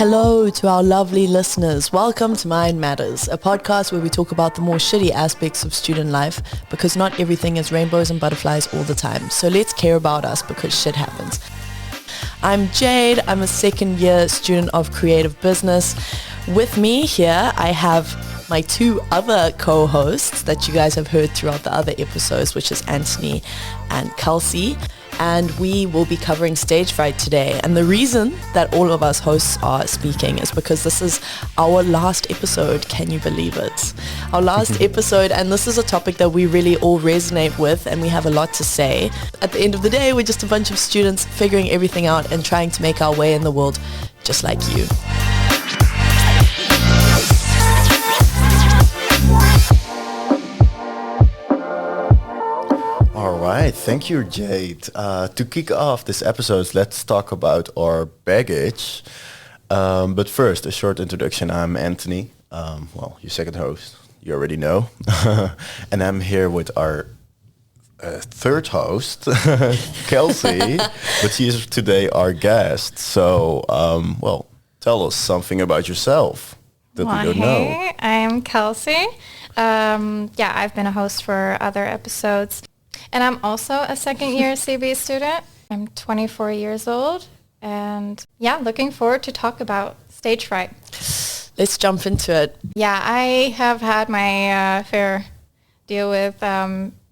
Hello to our lovely listeners. Welcome to Mind Matters, a podcast where we talk about the more shitty aspects of student life because not everything is rainbows and butterflies all the time. So let's care about us because shit happens. I'm Jade. I'm a second year student of creative business. With me here, I have my two other co-hosts that you guys have heard throughout the other episodes, which is Anthony and Kelsey. And we will be covering stage fright today. And the reason that all of us hosts are speaking is because this is our last episode. Can you believe it? Our last episode, and this is a topic that we really all resonate with and we have a lot to say. At the end of the day, we're just a bunch of students figuring everything out and trying to make our way in the world just like you. All right, thank you, Jade. To kick off this episode, let's talk about our baggage. But first, a short introduction. I'm Anthony, your second host, you already know. And I'm here with our third host, Kelsey, but she is today our guest. So, tell us something about yourself that we don't know. Hey, I'm Kelsey. I've been a host for other episodes. And I'm also a second year CB student. I'm 24 years old and looking forward to talk about stage fright. Let's jump into it. Yeah, I have had my fair deal with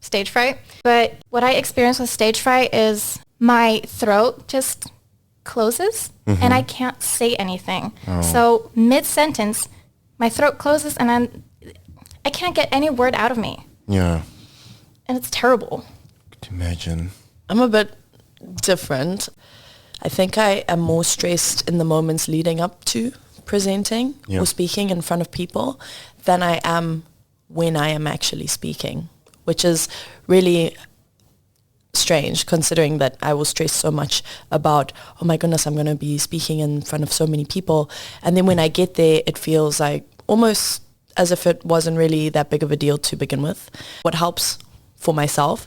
stage fright. But what I experience with stage fright is my throat just closes and I can't say anything. Oh. So mid-sentence, my throat closes and I can't get any word out of me. Yeah. And it's terrible. Could imagine. I'm a bit different. I think I am more stressed in the moments leading up to presenting or speaking in front of people than I am when I am actually speaking, which is really strange considering that I was stressed so much about, oh my goodness, I'm going to be speaking in front of so many people. And then when I get there, it feels like almost as if it wasn't really that big of a deal to begin with. What helps for myself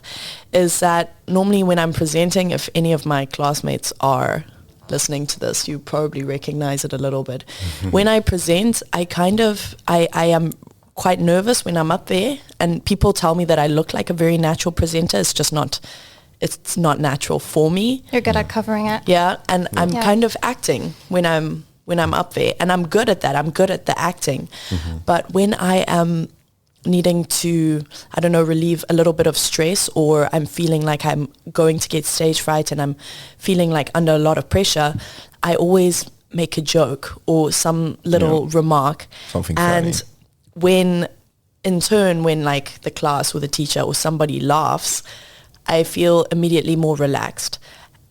is that normally when I'm presenting, if any of my classmates are listening to this, you probably recognize it a little bit. When I present, I am quite nervous when I'm up there and people tell me that I look like a very natural presenter. It's not natural for me. You're good at covering it. Yeah, and I'm kind of acting when I'm up there, and I'm good at that. I'm good at the acting. But when I am needing to, relieve a little bit of stress, or I'm feeling like I'm going to get stage fright and I'm feeling like under a lot of pressure, I always make a joke or some little remark. Something and funny. when like the class or the teacher or somebody laughs, I feel immediately more relaxed.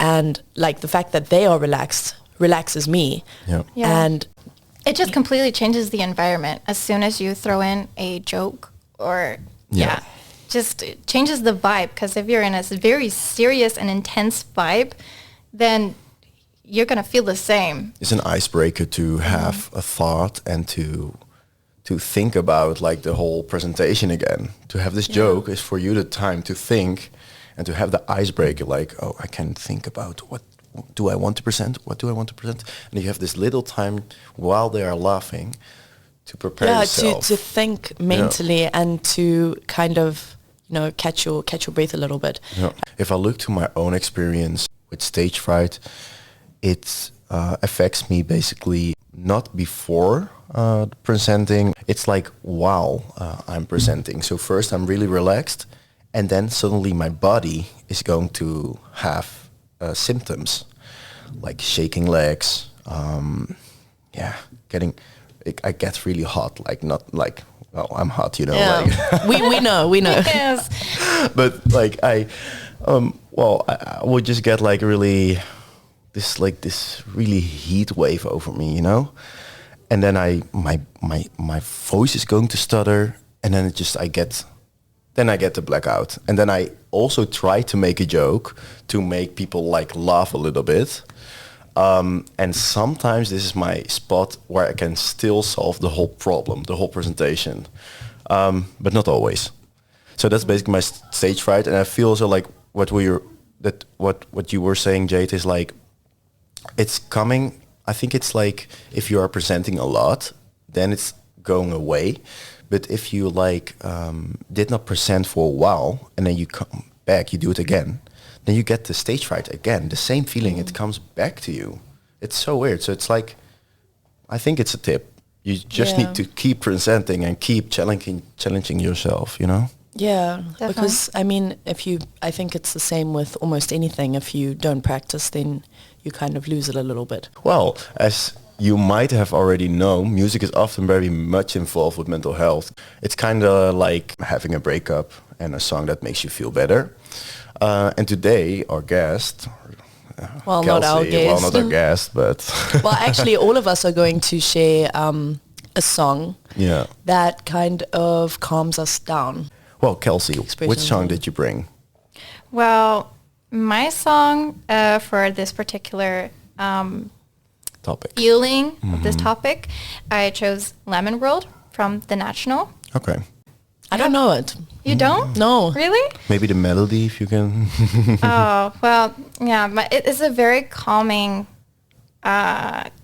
And like the fact that they are relaxes me. Yeah. And it just completely changes the environment as soon as you throw in a joke or just it changes the vibe, because if you're in a very serious and intense vibe, then you're going to feel the same. It's an icebreaker to have a thought and to think about like the whole presentation again. To have this joke is for you the time to think and to have the icebreaker, like, oh, I can think about what do I want to present? What do I want to present? And you have this little time while they are laughing to prepare yourself. to think mentally and to kind of, catch your breath a little bit. Yeah. If I look to my own experience with stage fright, it affects me basically not before presenting. It's like while I'm presenting. So first I'm really relaxed, and then suddenly my body is going to have symptoms like shaking legs, I get really hot, like not like, well, I'm hot, like we know. Yes. But like I would just get like really this really heat wave over me, and then my voice is going to stutter, and then I get the blackout. And then I also try to make a joke to make people like laugh a little bit. And sometimes this is my spot where I can still solve the whole problem, the whole presentation. But not always. So that's basically my stage fright. And I feel also like what you were saying, Jade, is like, it's coming I think it's like if you are presenting a lot, then it's going away. But if you like did not present for a while and then you come back, you do it again, then you get the stage fright again. The same feeling, it comes back to you. It's so weird. So it's like, I think it's a tip. You just need to keep presenting and keep challenging yourself, you know? Yeah, Definitely. because I mean, I think it's the same with almost anything. If you don't practice, then you kind of lose it a little bit. Well, as you might have already known, music is often very much involved with mental health. It's kind of like having a breakup and a song that makes you feel better. And today, our guest, Well, Kelsey, not our guest. well, not our guest, but Well, actually, all of us are going to share a song yeah. that kind of calms us down. Well, Kelsey, Expression. which song did you bring? Well, my song for this particular Topic. feeling of this topic, I chose Lemon World from The National. Okay. I don't know it. You don't? No. Really? Maybe the melody, if you can. Oh, well, yeah, but it is a very calming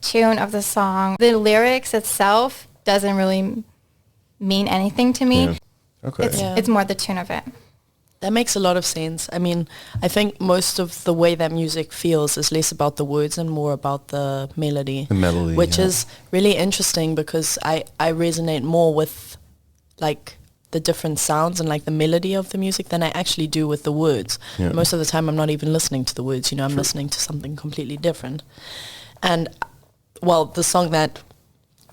tune of the song. The lyrics itself doesn't really mean anything to me. Yeah. Okay. It's more the tune of it. That makes a lot of sense. I mean, I think most of the way that music feels is less about the words and more about the melody. The melody, which yeah. is really interesting because I resonate more with like the different sounds and like the melody of the music than I actually do with the words. Yeah. Most of the time I'm not even listening to the words, you know, I'm listening to something completely different. And well, the song that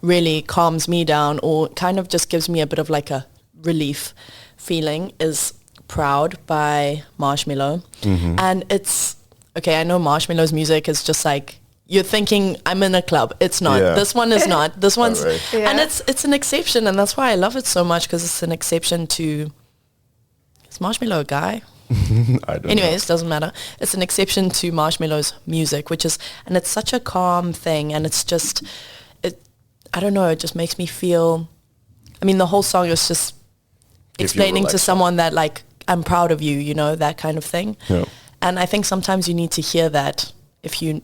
really calms me down or kind of just gives me a bit of like a relief feeling is Proud by Marshmello. And it's okay, I know Marshmello's music is just like you're thinking I'm in a club. It's not. Yeah. This one is not. This one's Alright. Yeah. and it's an exception, and that's why I love it so much because it's an exception to. Is Marshmello a guy? I don't Anyways, doesn't matter. It's an exception to Marshmello's music, which is, and it's such a calm thing, and it's just, I don't know, it just makes me feel. I mean, the whole song is just Give you a explaining to relaxed someone that like I'm proud of you, you know, that kind of thing. Yeah. And I think sometimes you need to hear that if you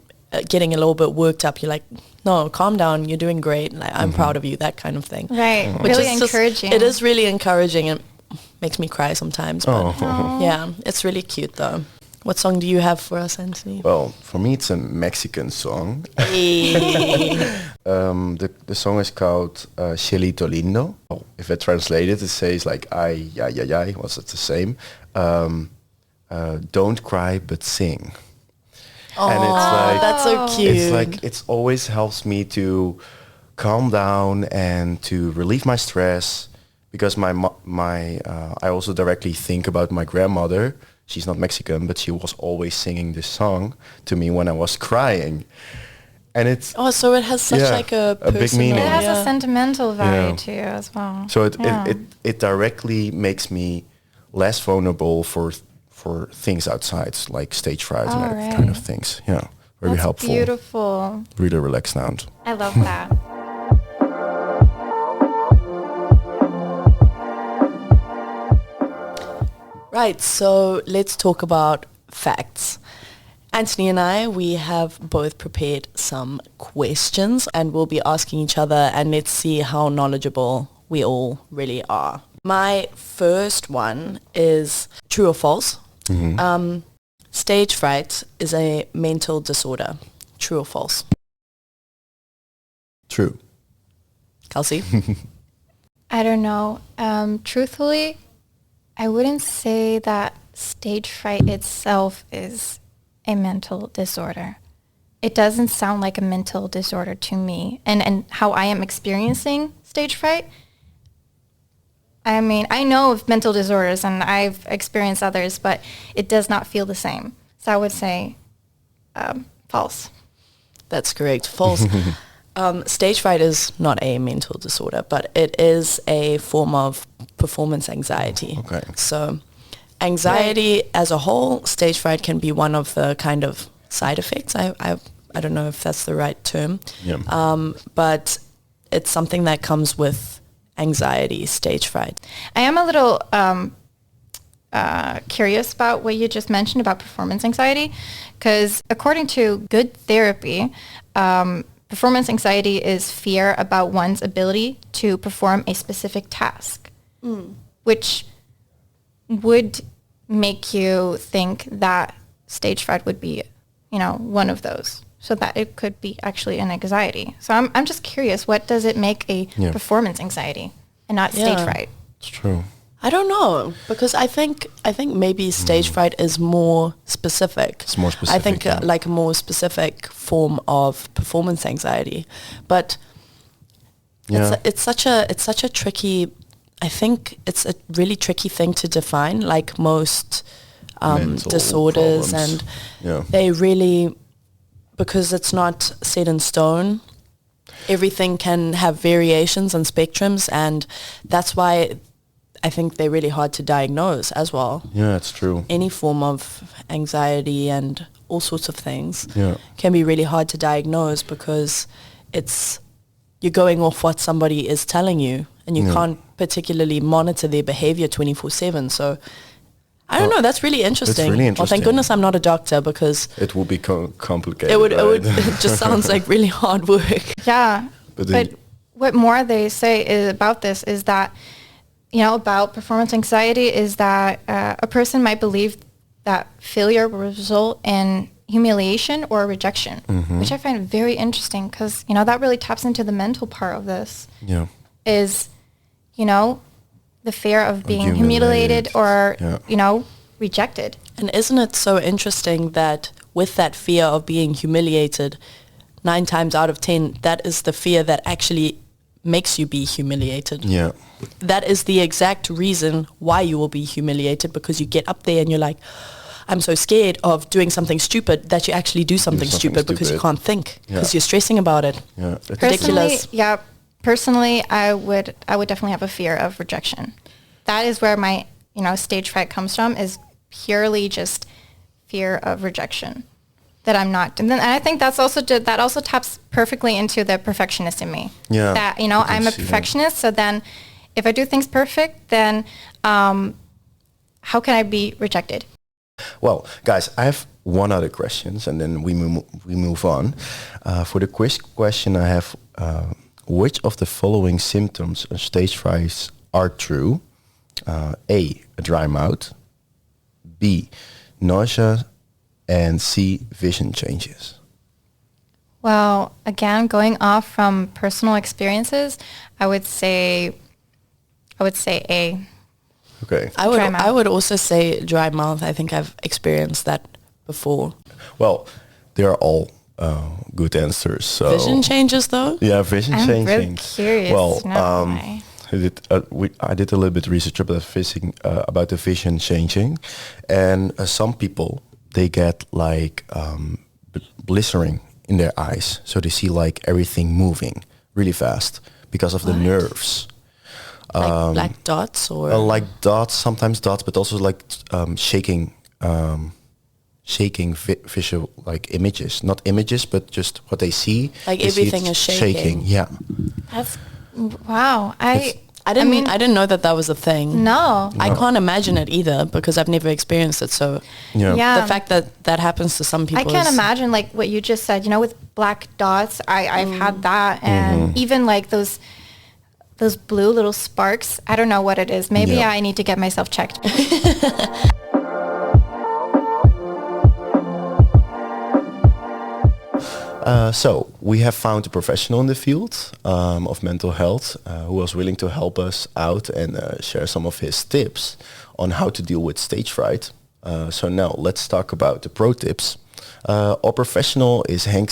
getting a little bit worked up, you're like, no, calm down, you're doing great, like, I'm proud of you, that kind of thing. Right. Which Really is just- encouraging. it is really encouraging and makes me cry sometimes. But Oh. yeah, it's really cute though. What song do you have for us, Anthony? Well, for me, it's a Mexican song. Hey. The song is called Cielito Lindo. Oh, if I translate it, it says like, ay, ay, ay, ay. Was it the same? Don't cry, but sing. And it's like, That's so cute. it's like, it always helps me to calm down and to relieve my stress because I also directly think about my grandmother. She's not Mexican, but she was always singing this song to me when I was crying. And it's, Oh, so it has such Yeah, like a a big personal, meaning. It has yeah. a sentimental value Yeah. too as well. so Yeah. it directly makes me less vulnerable for things outside, like stage fright and that Alright. kind of things. Yeah, very That's helpful. beautiful. Really relaxed sound. I love that. Right, so let's talk about facts. Anthony and I, we have both prepared some questions and we'll be asking each other and let's see how knowledgeable we all really are. My first one is true or false. Stage fright is a mental disorder. True or false? True. Kelsey? I don't know. Truthfully, I wouldn't say that stage fright itself is a mental disorder. It doesn't sound like a mental disorder to me. And how I am experiencing stage fright, I mean, I know of mental disorders and I've experienced others, but it does not feel the same. So I would say false. That's correct. False. Stage fright is not a mental disorder, but it is a form of performance anxiety. Okay. So anxiety as a whole, stage fright can be one of the kind of side effects. I don't know if that's the right term. Yeah. But it's something that comes with anxiety, stage fright. I am a little curious about what you just mentioned about performance anxiety, because according to good therapy, performance anxiety is fear about one's ability to perform a specific task, which would make you think that stage fright would be, one of those, so that it could be actually an anxiety. So I'm just curious, what does it make a performance anxiety and not stage fright? It's true. I don't know, because I think maybe stage fright is more specific. It's more specific. I think like a more specific form of performance anxiety, but it's such a tricky. I think it's a really tricky thing to define. Like most disorders, problems. And they really, because it's not set in stone. Everything can have variations and spectrums, and that's why I think they're really hard to diagnose as well. Yeah, it's true. Any form of anxiety and all sorts of things can be really hard to diagnose, because you're going off what somebody is telling you, and you can't particularly monitor their behavior 24/7. So I don't know. That's really interesting. That's really interesting. Well, thank goodness I'm not a doctor, because it would be complicated. It would. Right? It just sounds like really hard work. Yeah, but what more they say about this is that, about performance anxiety is that a person might believe that failure will result in humiliation or rejection, which I find very interesting, because, that really taps into the mental part of this. Yeah. Is, the fear of being humiliated or, rejected. And isn't it so interesting that with that fear of being humiliated, 9 times out of 10, that is the fear that actually makes you be humiliated. Yeah. That is the exact reason why you will be humiliated, because you get up there and you're like, I'm so scared of doing something stupid, that you actually do something stupid because you can't think, because you're stressing about it. Yeah. Ridiculous. Personally, I would definitely have a fear of rejection. That is where my, stage fright comes from, is purely just fear of rejection. That I'm not, and I think that also taps perfectly into the perfectionist in me. Yeah. That I'm a perfectionist, so then if I do things perfect, then how can I be rejected? Well, guys, I have one other questions, and then we move on. For the quiz question, I have which of the following symptoms of stage fright are true? A dry mouth, B, nausea, and C, vision changes. Well, again, going off from personal experiences, I would say A. Okay. I would also say dry mouth. I think I've experienced that before. Well, they are all good answers. So vision changes, though? Yeah, vision changing. I'm really curious. Well, I did a little bit of research about the vision changing, and some people, they get like blistering in their eyes, so they see like everything moving really fast because of the nerves. Like black dots, or like dots, sometimes dots, but also like shaking visual like images, not images, but just what they see. Like everything is shaking. Yeah. That's wow. I didn't know that was a thing. No. I can't imagine it either, because I've never experienced it. So the fact that happens to some people, I can't imagine like what you just said. With black dots, I've had that, and even like those blue little sparks. I don't know what it is. Maybe I need to get myself checked. So we have found a professional in the field of mental health who was willing to help us out and share some of his tips on how to deal with stage fright. So now let's talk about the pro tips. Our professional is Henk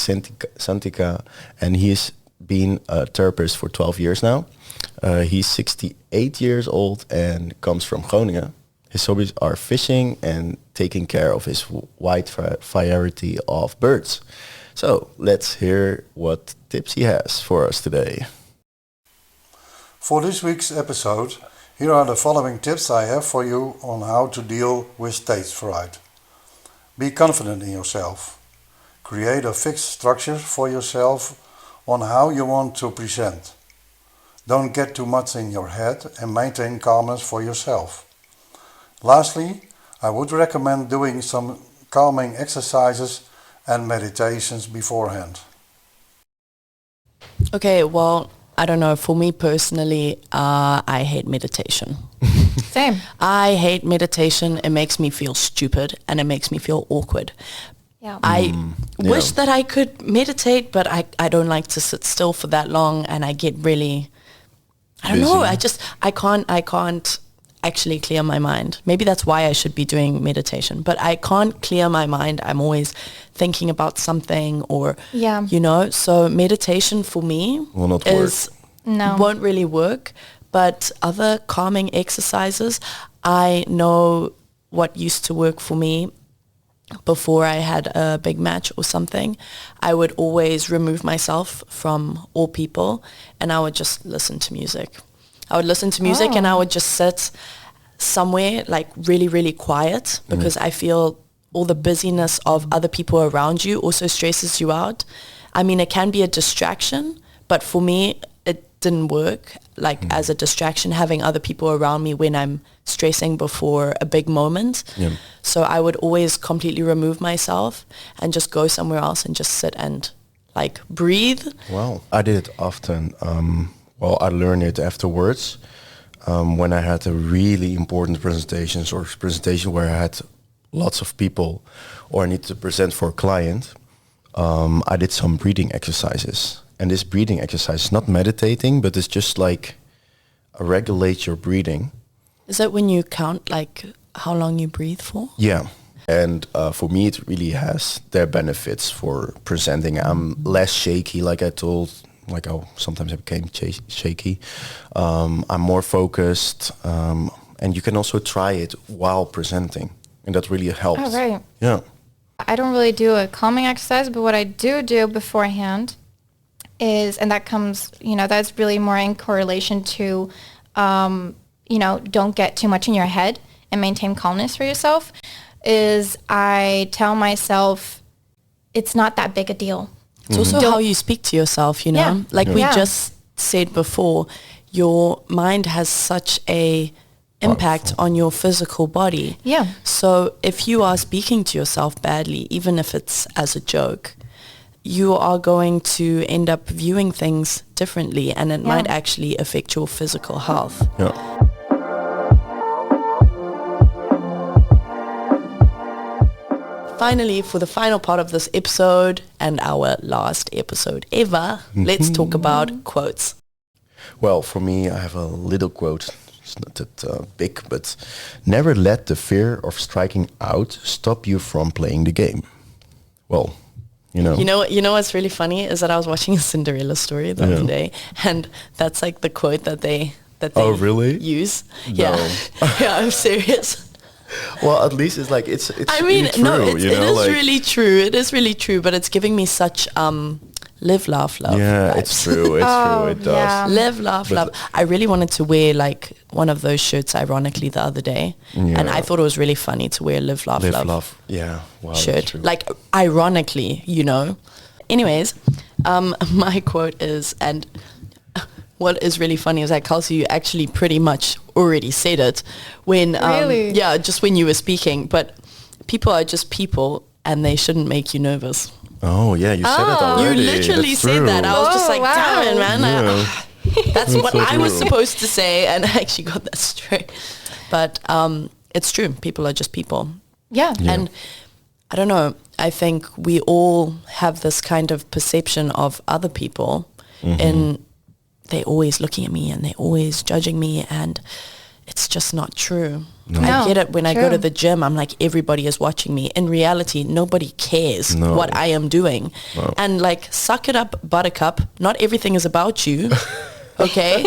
Santika, and he's been a therapist for 12 years now. He's 68 years old and comes from Groningen. His hobbies are fishing and taking care of his wide variety of birds. So let's hear what tips he has for us today. For this week's episode, here are the following tips I have for you on how to deal with stage fright. Be confident in yourself. Create a fixed structure for yourself on how you want to present. Don't get too much in your head and maintain calmness for yourself. Lastly, I would recommend doing some calming exercises and meditations beforehand. Okay, well, I don't know. For me personally, I hate meditation. Same. I hate meditation. It makes me feel stupid and it makes me feel awkward. Yeah. I wish that I could meditate, but I don't like to sit still for that long, and I get really, I don't know, I can't actually clear my mind. Maybe that's why I should be doing meditation, but I can't clear my mind. I'm always thinking about something or, so meditation for me Will not won't really work, but other calming exercises, I know what used to work for me. Before I had a big match or something, I would always remove myself from all people and I would just listen to music. I would listen to music and I would just sit somewhere like really, really quiet because I feel all the busyness of other people around you also stresses you out. I mean, it can be a distraction, but for me, it didn't work like as a distraction, having other people around me when I'm stressing before a big moment. Yeah. So I would always completely remove myself and just go somewhere else and just sit and like breathe. Well, I did it often. I learned it afterwards when I had a really important presentation where I had lots of people or I need to present for a client. I did some breathing exercises. And this breathing exercise is not meditating, but it's just like regulate your breathing. Is that when you count like how long you breathe for? Yeah. And for me, it really has their benefits for presenting. I'm less shaky, like I told, sometimes I became shaky. I'm more focused. And you can also try it while presenting. And that really helps. Oh, right. Yeah. I don't really do a calming exercise, but what I do beforehand is, and that comes, that's really more in correlation to, don't get too much in your head and maintain calmness for yourself, is I tell myself it's not that big a deal. It's also how you speak to yourself, we just said before, your mind has such a impact on your physical body. Yeah. So if you are speaking to yourself badly, even if it's as a joke, you are going to end up viewing things differently and it might actually affect your physical health. Yeah. Finally, for the final part of this episode and our last episode ever, let's talk about quotes. Well, for me, I have a little quote. It's not that big, but never let the fear of striking out stop you from playing the game. Well, you know what's really funny is that I was watching a Cinderella story the other day, and that's like the quote that they really use. No. Yeah, yeah, I'm serious. Well, at least it's like it's. I mean, really true, no, it is really true. It is really true, but it's giving me such live, laugh, love. Yeah, vibes. it's true. It's true. It does. Yeah. Live, laugh, love. I really wanted to wear like one of those shirts, ironically, the other day, and I thought it was really funny to wear live, laugh, love. Yeah, wow, shirt. Like ironically, Anyways, my quote is, and what is really funny is that Kelsey, you actually pretty much already said it when, really? Just when you were speaking. But people are just people, and they shouldn't make you nervous. Oh yeah, you said it already. You literally said that. I was just like, damn it, man. Yeah. That's what so I was true. supposed to say, and I actually got that straight. But it's true. People are just people. Yeah. And I don't know. I think we all have this kind of perception of other people, and they're always looking at me and they're always judging me, and it's just not true. No, I get it when I go true. to the gym. I'm like, everybody is watching me. In reality, nobody cares what I am doing. No. And like, suck it up, buttercup. Not everything is about you. Okay?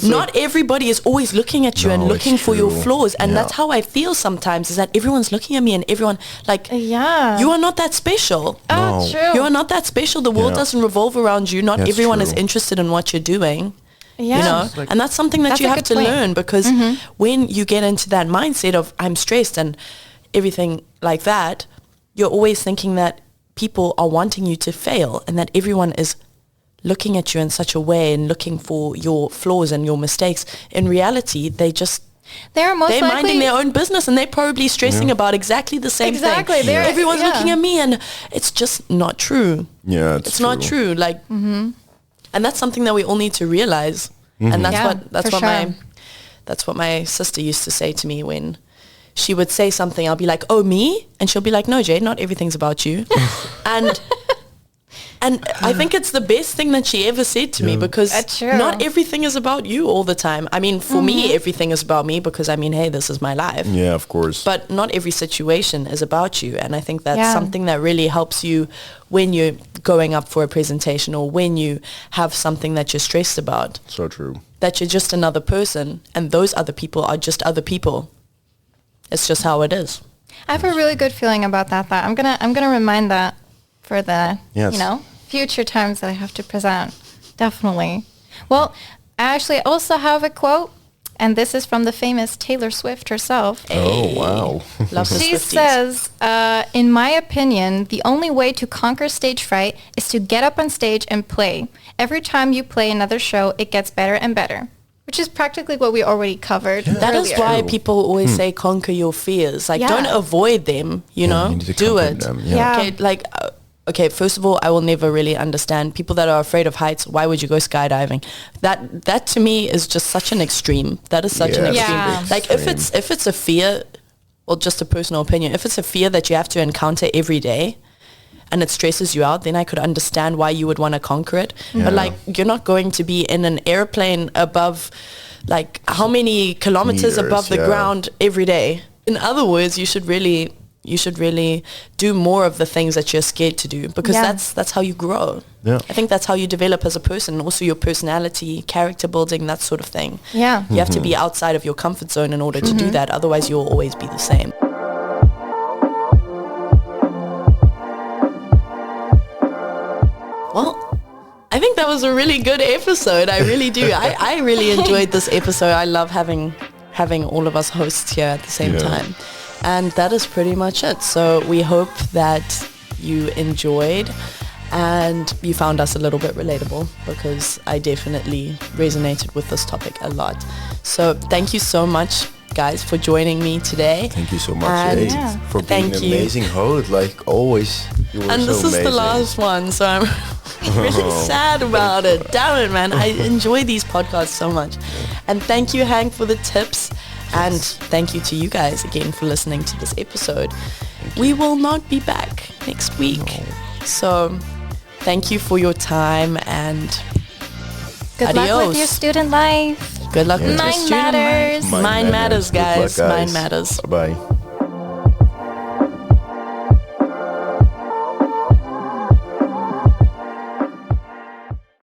Not everybody is always looking at you and looking for your flaws. And that's how I feel sometimes, is that everyone's looking at me and everyone like, you are not that special. Oh, true. You are not that special. The world doesn't revolve around you. Not everyone is interested in what you're doing. Yeah. And that's something that you have to learn, because when you get into that mindset of I'm stressed and everything like that, you're always thinking that people are wanting you to fail and that everyone is looking at you in such a way and looking for your flaws and your mistakes. In reality, they just They're most they're likely minding their own business and they're probably stressing about exactly the same Exactly. thing. Everyone's Yeah. looking at me and it's just not true. Yeah, It's not true. Like, and that's something that we all need to realize. And that's Yeah, that's for what sure. that's what my sister used to say to me when she would say something. I'll be like, "Oh, me?" And she'll be like, "No, Jade, not everything's about you." And I think it's the best thing that she ever said to me, because That's true. not everything is about you all the time. I mean, for me, everything is about me because, I mean, hey, this is my life. Yeah, of course. But not every situation is about you. And I think that's Yeah. something that really helps you when you're going up for a presentation or when you have something that you're stressed about, So true. that you're just another person and those other people are just other people. It's just how it is. I have a really good feeling about that. I'm gonna remind that for the Yes. future times that I have to present. Definitely. Well, I actually also have a quote, and this is from the famous Taylor Swift herself. Oh, wow. Love the She Swifties. says, in my opinion, the only way to conquer stage fright is to get up on stage and play. Every time you play another show, it gets better and better. Which is practically what we already covered That is earlier. why people always say conquer your fears. Like, Yeah. don't avoid them, you know, you need to do conquer it. them, yeah. Okay, like, okay, first of all, I will never really understand people that are afraid of heights. Why would you go skydiving? That to me is just such an extreme. That is such an Yeah, extreme. Yeah. Like, if it's a fear, well, just a personal opinion, if it's a fear that you have to encounter every day, and it stresses you out, then I could understand why you would want to conquer it. But like, you're not going to be in an airplane above, like, how many kilometers Meters, above the yeah. ground every day. In other words, you should really do more of the things that you're scared to do, because Yeah. that's how you grow. Yeah. I think that's how you develop as a person, also your personality, character building, that sort of thing. Yeah. You have to be outside of your comfort zone in order to do that. Otherwise, you'll always be the same. Well, I think that was a really good episode. I really do. I really enjoyed this episode. I love having all of us hosts here at the same time. And that is pretty much it. So we hope that you enjoyed and you found us a little bit relatable, because I definitely resonated with this topic a lot. So thank you so much, guys, for joining me today. Thank you so much, And Jade, for being thank an you. amazing host. Like always, you were And so this is amazing. the last one, so I'm really sad about it. Damn it, man. I enjoy these podcasts so much. And thank you, Hank, for the tips. And thank you to you guys again for listening to this episode. We will not be back next week. So thank you for your time and Good luck adios. with your student life. Good luck with your Mind student life. matters. Mind matters, Good luck, guys. Mind matters. Bye-bye.